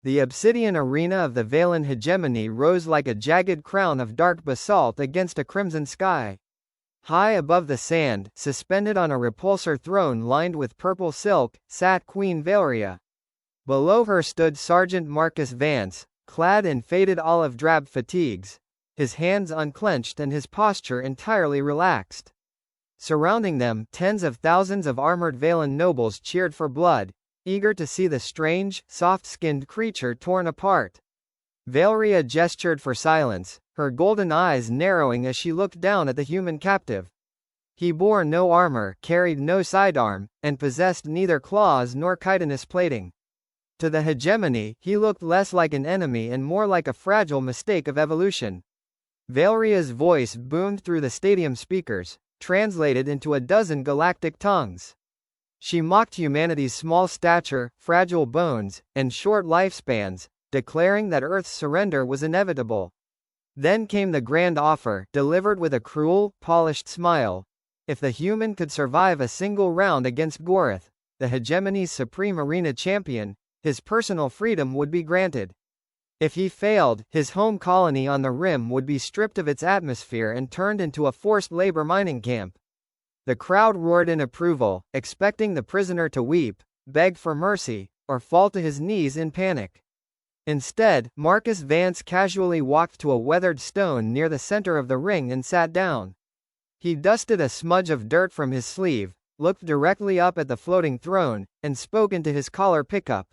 The Obsidian Arena of the Vaelen Hegemony rose like a jagged crown of dark basalt against a crimson sky. High above the sand, suspended on a repulsor throne lined with purple silk, sat Queen Vaelria. Below her stood Sergeant Marcus Vance, clad in faded olive-drab fatigues, his hands unclenched and his posture entirely relaxed. Surrounding them, tens of thousands of armored Vaelen nobles cheered for blood, eager to see the strange, soft-skinned creature torn apart. Vaelria gestured for silence, her golden eyes narrowing as she looked down at the human captive. He bore no armor, carried no sidearm, and possessed neither claws nor chitinous plating. To the hegemony, he looked less like an enemy and more like a fragile mistake of evolution. Vaelria's voice boomed through the stadium speakers, translated into a dozen galactic tongues. She mocked humanity's small stature, fragile bones, and short lifespans, declaring that Earth's surrender was inevitable. Then came the grand offer, delivered with a cruel, polished smile. If the human could survive a single round against Gorath, the hegemony's supreme arena champion, his personal freedom would be granted. If he failed, his home colony on the rim would be stripped of its atmosphere and turned into a forced labor mining camp. The crowd roared in approval, expecting the prisoner to weep, beg for mercy, or fall to his knees in panic. Instead, Marcus Vance casually walked to a weathered stone near the center of the ring and sat down. He dusted a smudge of dirt from his sleeve, looked directly up at the floating throne, and spoke into his collar pickup.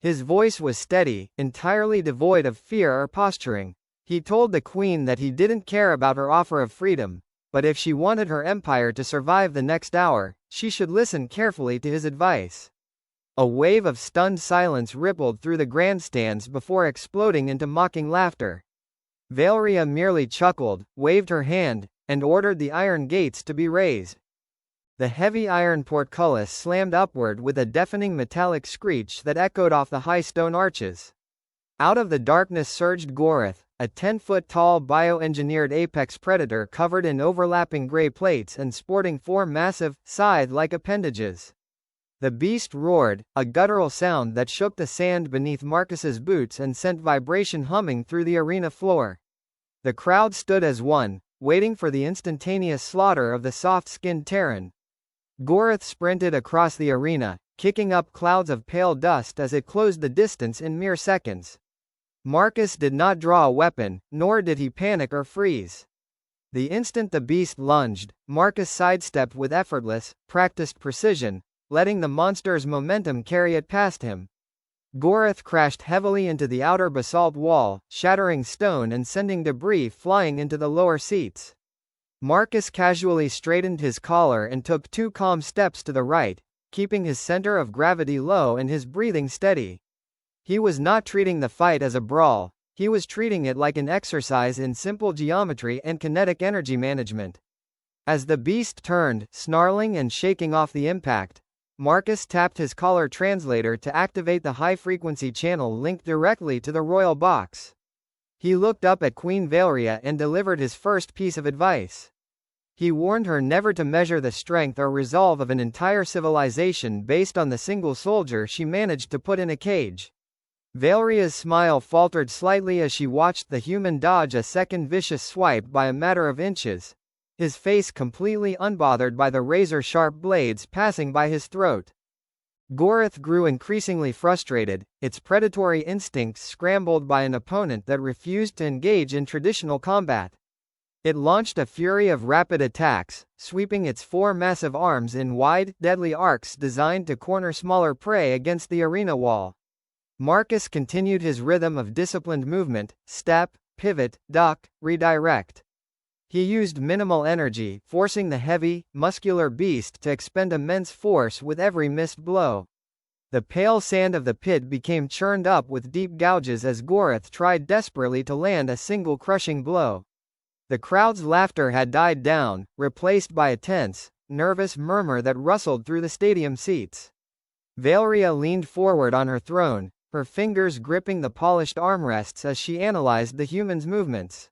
His voice was steady, entirely devoid of fear or posturing. He told the queen that he didn't care about her offer of freedom, but if she wanted her empire to survive the next hour, she should listen carefully to his advice. A wave of stunned silence rippled through the grandstands before exploding into mocking laughter. Vaelria merely chuckled, waved her hand, and ordered the iron gates to be raised. The heavy iron portcullis slammed upward with a deafening metallic screech that echoed off the high stone arches. Out of the darkness surged Gorath, a 10-foot-tall bioengineered apex predator covered in overlapping gray plates and sporting 4 massive, scythe-like appendages. The beast roared, a guttural sound that shook the sand beneath Marcus's boots and sent vibration humming through the arena floor. The crowd stood as one, waiting for the instantaneous slaughter of the soft-skinned Terran. Gorath sprinted across the arena, kicking up clouds of pale dust as it closed the distance in mere seconds. Marcus did not draw a weapon, nor did he panic or freeze. The instant the beast lunged, Marcus sidestepped with effortless, practiced precision, letting the monster's momentum carry it past him. Gorath crashed heavily into the outer basalt wall, shattering stone and sending debris flying into the lower seats. Marcus casually straightened his collar and took 2 calm steps to the right, keeping his center of gravity low and his breathing steady. He was not treating the fight as a brawl, he was treating it like an exercise in simple geometry and kinetic energy management. As the beast turned, snarling and shaking off the impact, Marcus tapped his collar translator to activate the high-frequency channel linked directly to the royal box. He looked up at Queen Vaelria and delivered his first piece of advice. He warned her never to measure the strength or resolve of an entire civilization based on the single soldier she managed to put in a cage. Vaelria's smile faltered slightly as she watched the human dodge a second vicious swipe by a matter of inches, his face completely unbothered by the razor-sharp blades passing by his throat. Gorath grew increasingly frustrated, its predatory instincts scrambled by an opponent that refused to engage in traditional combat. It launched a fury of rapid attacks, sweeping its 4 massive arms in wide, deadly arcs designed to corner smaller prey against the arena wall. Marcus continued his rhythm of disciplined movement, step, pivot, duck, redirect. He used minimal energy, forcing the heavy, muscular beast to expend immense force with every missed blow. The pale sand of the pit became churned up with deep gouges as Gorath tried desperately to land a single crushing blow. The crowd's laughter had died down, replaced by a tense, nervous murmur that rustled through the stadium seats. Vaelria leaned forward on her throne, her fingers gripping the polished armrests as she analyzed the human's movements.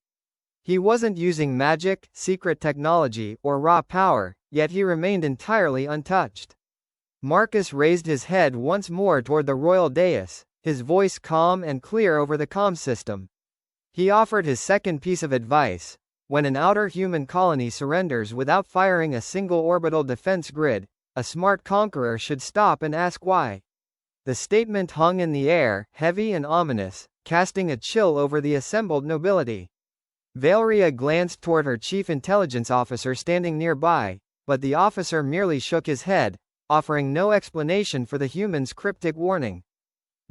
He wasn't using magic, secret technology, or raw power, yet he remained entirely untouched. Marcus raised his head once more toward the royal dais, his voice calm and clear over the comm system. He offered his second piece of advice. When an outer human colony surrenders without firing a single orbital defense grid, a smart conqueror should stop and ask why. The statement hung in the air, heavy and ominous, casting a chill over the assembled nobility. Vaelria glanced toward her chief intelligence officer standing nearby, but the officer merely shook his head, offering no explanation for the human's cryptic warning.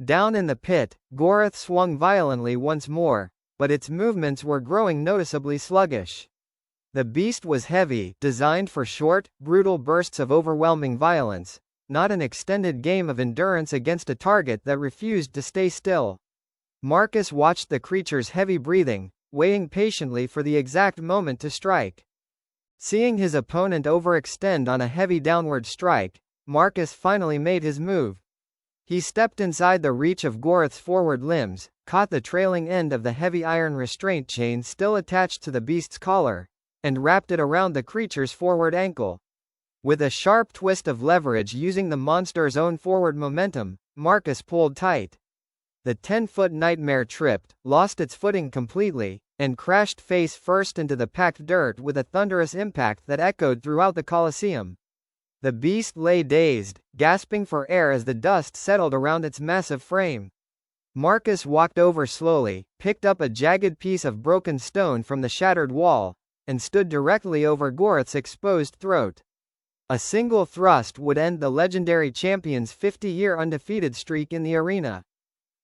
Down in the pit, Gorath swung violently once more, but its movements were growing noticeably sluggish. The beast was heavy, designed for short, brutal bursts of overwhelming violence, not an extended game of endurance against a target that refused to stay still. Marcus watched the creature's heavy breathing, waiting patiently for the exact moment to strike. Seeing his opponent overextend on a heavy downward strike, Marcus finally made his move. He stepped inside the reach of Gorath's forward limbs, caught the trailing end of the heavy iron restraint chain still attached to the beast's collar, and wrapped it around the creature's forward ankle. With a sharp twist of leverage using the monster's own forward momentum, Marcus pulled tight. The 10-foot nightmare tripped, lost its footing completely, and crashed face first into the packed dirt with a thunderous impact that echoed throughout the Colosseum. The beast lay dazed, gasping for air as the dust settled around its massive frame. Marcus walked over slowly, picked up a jagged piece of broken stone from the shattered wall, and stood directly over Gorath's exposed throat. A single thrust would end the legendary champion's 50-year undefeated streak in the arena.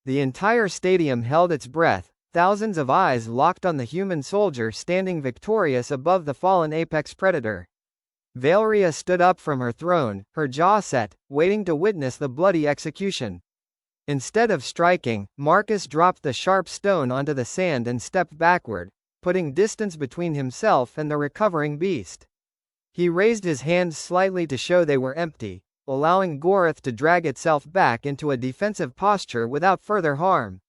The entire stadium held its breath, thousands of eyes locked on the human soldier standing victorious above the fallen apex predator. Vaelria stood up from her throne, her jaw set, waiting to witness the bloody execution. Instead of striking, Marcus dropped the sharp stone onto the sand and stepped backward, putting distance between himself and the recovering beast. He raised his hands slightly to show they were empty, allowing Gorath to drag itself back into a defensive posture without further harm.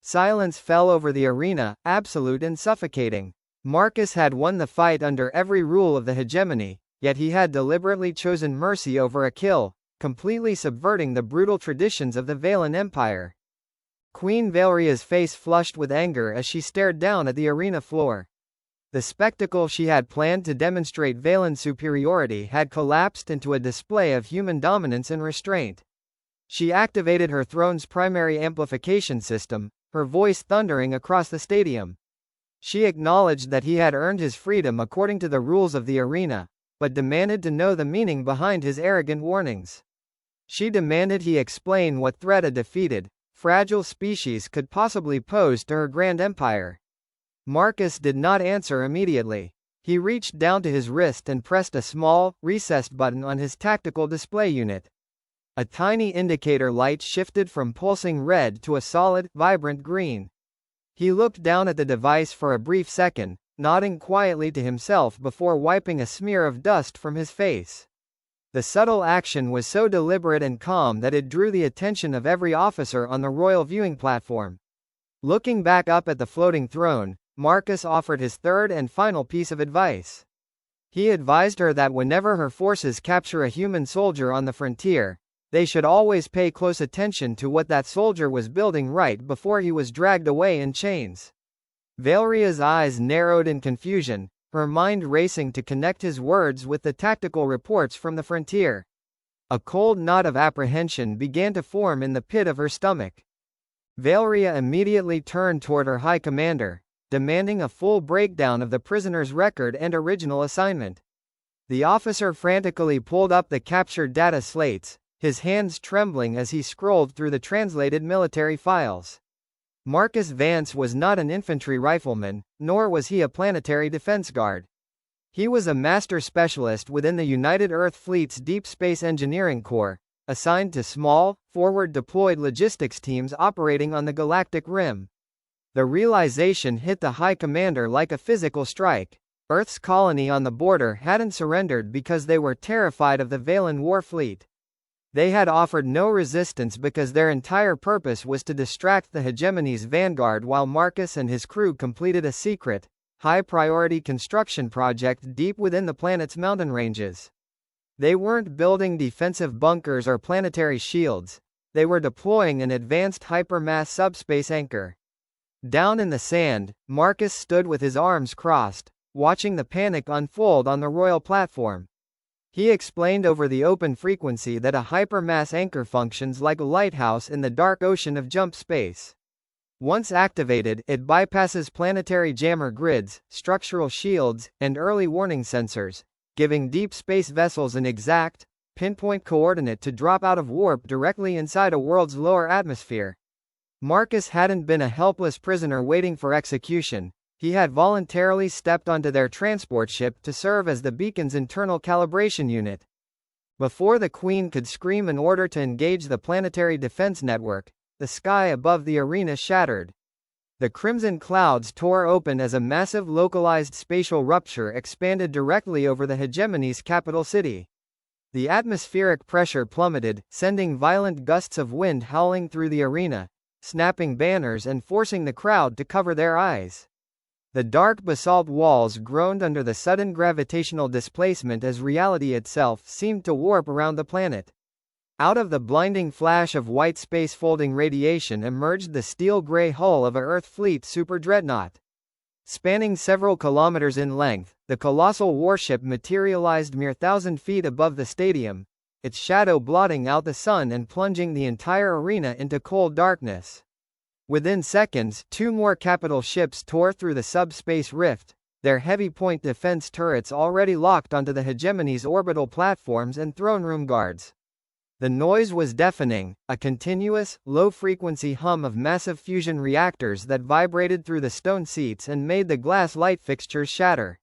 Silence fell over the arena, absolute and suffocating. Marcus had won the fight under every rule of the hegemony, yet he had deliberately chosen mercy over a kill, completely subverting the brutal traditions of the Vaelen Empire. Queen Vaelria's face flushed with anger as she stared down at the arena floor. The spectacle she had planned to demonstrate Vaelen's superiority had collapsed into a display of human dominance and restraint. She activated her throne's primary amplification system, her voice thundering across the stadium. She acknowledged that he had earned his freedom according to the rules of the arena, but demanded to know the meaning behind his arrogant warnings. She demanded he explain what threat a defeated, fragile species could possibly pose to her grand empire. Marcus did not answer immediately. He reached down to his wrist and pressed a small, recessed button on his tactical display unit. A tiny indicator light shifted from pulsing red to a solid, vibrant green. He looked down at the device for a brief second, nodding quietly to himself before wiping a smear of dust from his face. The subtle action was so deliberate and calm that it drew the attention of every officer on the royal viewing platform. Looking back up at the floating throne, Marcus offered his third and final piece of advice. He advised her that whenever her forces capture a human soldier on the frontier, they should always pay close attention to what that soldier was building right before he was dragged away in chains. Vaelria's eyes narrowed in confusion, her mind racing to connect his words with the tactical reports from the frontier. A cold knot of apprehension began to form in the pit of her stomach. Vaelria immediately turned toward her high commander, demanding a full breakdown of the prisoner's record and original assignment. The officer frantically pulled up the captured data slates, his hands trembling as he scrolled through the translated military files. Marcus Vance was not an infantry rifleman, nor was he a planetary defense guard. He was a master specialist within the United Earth Fleet's Deep Space Engineering Corps, assigned to small, forward-deployed logistics teams operating on the galactic rim. The realization hit the High Commander like a physical strike. Earth's colony on the border hadn't surrendered because they were terrified of the Vaelen war fleet. They had offered no resistance because their entire purpose was to distract the hegemony's vanguard while Marcus and his crew completed a secret, high-priority construction project deep within the planet's mountain ranges. They weren't building defensive bunkers or planetary shields. They were deploying an advanced hypermass subspace anchor. Down in the sand, Marcus stood with his arms crossed, watching the panic unfold on the royal platform. He explained over the open frequency that a hypermass anchor functions like a lighthouse in the dark ocean of jump space. Once activated, it bypasses planetary jammer grids, structural shields, and early warning sensors, giving deep space vessels an exact, pinpoint coordinate to drop out of warp directly inside a world's lower atmosphere. Marcus hadn't been a helpless prisoner waiting for execution. He had voluntarily stepped onto their transport ship to serve as the beacon's internal calibration unit. Before the Queen could scream an order to engage the planetary defense network, the sky above the arena shattered. The crimson clouds tore open as a massive localized spatial rupture expanded directly over the hegemony's capital city. The atmospheric pressure plummeted, sending violent gusts of wind howling through the arena, snapping banners and forcing the crowd to cover their eyes. The dark basalt walls groaned under the sudden gravitational displacement as reality itself seemed to warp around the planet. Out of the blinding flash of white space-folding radiation emerged the steel-gray hull of a Earth Fleet superdreadnought. Spanning several kilometers in length, the colossal warship materialized mere 1,000 feet above the stadium, its shadow blotting out the sun and plunging the entire arena into cold darkness. Within seconds, two more capital ships tore through the subspace rift, their heavy-point defense turrets already locked onto the hegemony's orbital platforms and throne room guards. The noise was deafening, a continuous, low-frequency hum of massive fusion reactors that vibrated through the stone seats and made the glass light fixtures shatter.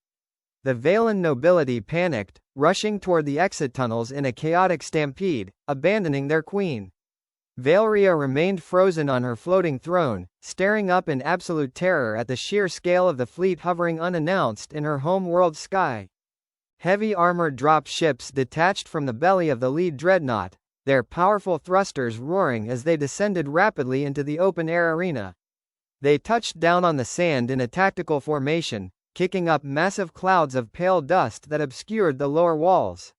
The Vaelen nobility panicked, rushing toward the exit tunnels in a chaotic stampede, abandoning their queen. Vaelria remained frozen on her floating throne, staring up in absolute terror at the sheer scale of the fleet hovering unannounced in her home-world sky. Heavy armored drop ships detached from the belly of the lead dreadnought, their powerful thrusters roaring as they descended rapidly into the open-air arena. They touched down on the sand in a tactical formation, kicking up massive clouds of pale dust that obscured the lower walls.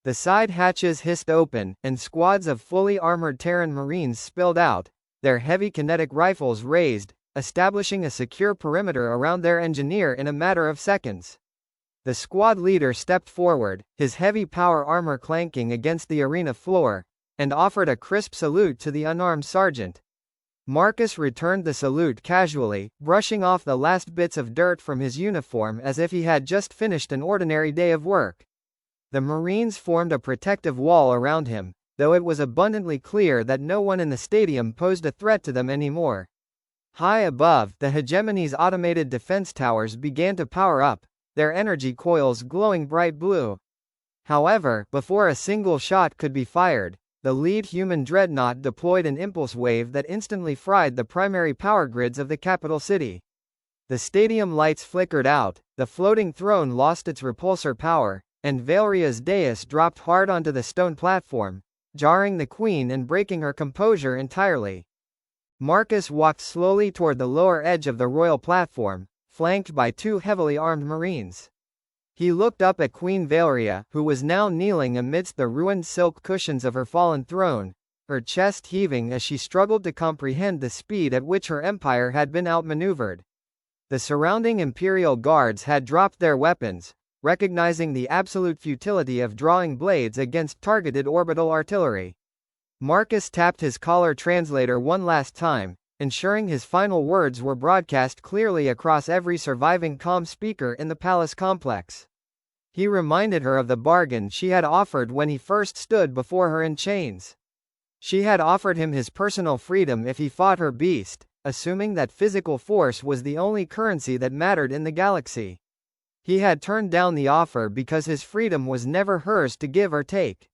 The side hatches hissed open, and squads of fully armored Terran Marines spilled out, their heavy kinetic rifles raised, establishing a secure perimeter around their engineer in a matter of seconds. The squad leader stepped forward, his heavy power armor clanking against the arena floor, and offered a crisp salute to the unarmed sergeant. Marcus returned the salute casually, brushing off the last bits of dirt from his uniform as if he had just finished an ordinary day of work. The Marines formed a protective wall around him, though it was abundantly clear that no one in the stadium posed a threat to them anymore. High above, the hegemony's automated defense towers began to power up, their energy coils glowing bright blue. However, before a single shot could be fired, the lead human dreadnought deployed an impulse wave that instantly fried the primary power grids of the capital city. The stadium lights flickered out, the floating throne lost its repulsor power, and Vaelria's dais dropped hard onto the stone platform, jarring the Queen and breaking her composure entirely. Marcus walked slowly toward the lower edge of the royal platform, flanked by two heavily armed Marines. He looked up at Queen Vaelria, who was now kneeling amidst the ruined silk cushions of her fallen throne, her chest heaving as she struggled to comprehend the speed at which her empire had been outmaneuvered. The surrounding Imperial guards had dropped their weapons, recognizing the absolute futility of drawing blades against targeted orbital artillery. Marcus tapped his collar translator one last time, ensuring his final words were broadcast clearly across every surviving comm speaker in the palace complex. He reminded her of the bargain she had offered when he first stood before her in chains. She had offered him his personal freedom if he fought her beast, assuming that physical force was the only currency that mattered in the galaxy. He had turned down the offer because his freedom was never hers to give or take.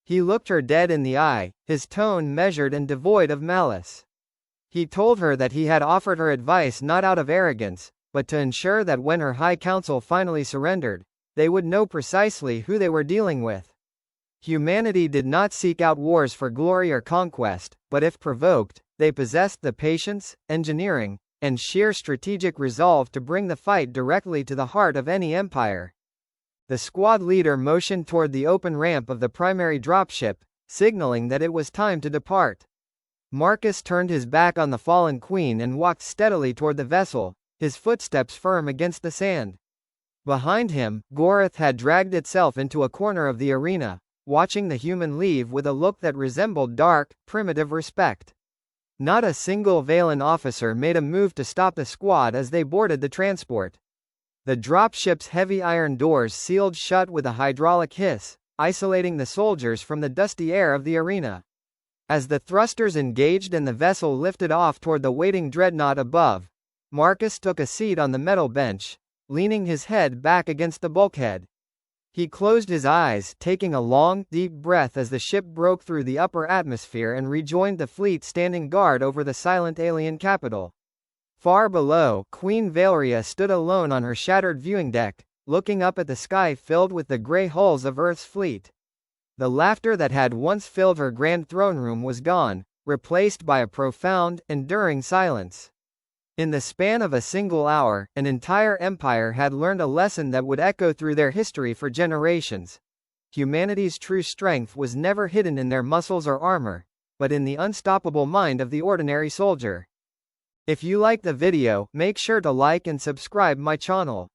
He looked her dead in the eye, his tone measured and devoid of malice. He told her that he had offered her advice not out of arrogance, but to ensure that when her High Council finally surrendered, they would know precisely who they were dealing with. Humanity did not seek out wars for glory or conquest, but if provoked, they possessed the patience, engineering, and sheer strategic resolve to bring the fight directly to the heart of any empire. The squad leader motioned toward the open ramp of the primary dropship, signaling that it was time to depart. Marcus turned his back on the fallen queen and walked steadily toward the vessel, his footsteps firm against the sand. Behind him, Gorath had dragged itself into a corner of the arena, watching the human leave with a look that resembled dark, primitive respect. Not a single Vaelen officer made a move to stop the squad as they boarded the transport. The dropship's heavy iron doors sealed shut with a hydraulic hiss, isolating the soldiers from the dusty air of the arena. As the thrusters engaged and the vessel lifted off toward the waiting dreadnought above, Marcus took a seat on the metal bench, leaning his head back against the bulkhead. He closed his eyes, taking a long, deep breath as the ship broke through the upper atmosphere and rejoined the fleet standing guard over the silent alien capital. Far below, Queen Vaelria stood alone on her shattered viewing deck, looking up at the sky filled with the gray hulls of Earth's fleet. The laughter that had once filled her grand throne room was gone, replaced by a profound, enduring silence. In the span of a single hour, an entire empire had learned a lesson that would echo through their history for generations. Humanity's true strength was never hidden in their muscles or armor, but in the unstoppable mind of the ordinary soldier. If you like the video, make sure to like and subscribe my channel.